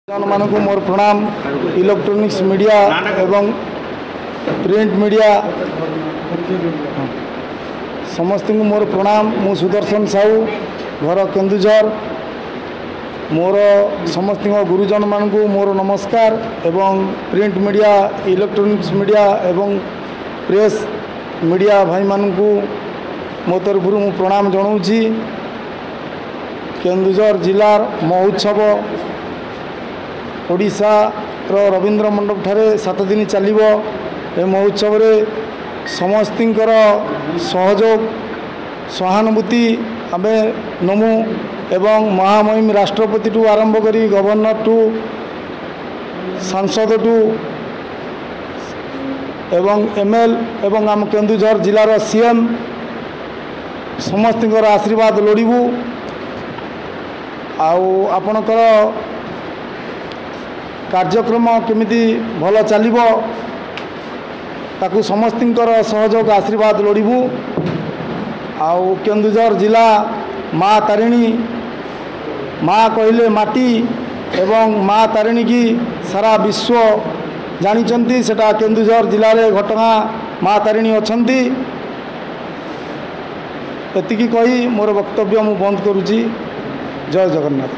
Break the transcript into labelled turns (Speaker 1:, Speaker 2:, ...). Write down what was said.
Speaker 1: मानक मोर प्रणाम। Electronics media एवं प्रिंट मीडिया समस्त मोर प्रणाम। मु सुदर्शन साहू घर केन्दुझर। मोर समस्त गुरुजन मानक मोर नमस्कार एवं प्रिंट मीडिया इलेक्ट्रोनिक्स मीडिया एवं प्रेस मीडिया भाई मानक मो तरफ मु प्रणाम जनाऊँगी। केन्दुझर जिलार महोत्सव ओडिशा रवींद्र मंडप ठारे 7 दिन चलिबो। ए महोत्सव रे समस्तिंकर सहयोग सहानुभूति आमे नमु एवं महामहिम राष्ट्रपति टू आरंभ करी गवर्नर टू सांसद टू एवं एमएल एवं आम केन्दुझर जिलार सीएम समस्तिंकर आशीर्वाद लोड़ू। आपणकर कार्यक्रम केमिति भल चलिबो ताकू समस्तिंकर सहयोग आशीर्वाद लोड़ू। केन्दुझर जिला माँ तारिणी माँ कहले माटी एवं माँ तारिणी की सारा विश्व जानिचंती। सेटा केन्दुझर जिले में घटगाँ माँ तारिणी अछंती। एतिकी कही मोर वक्तव्य मु बंद करुची। जय जगन्नाथ।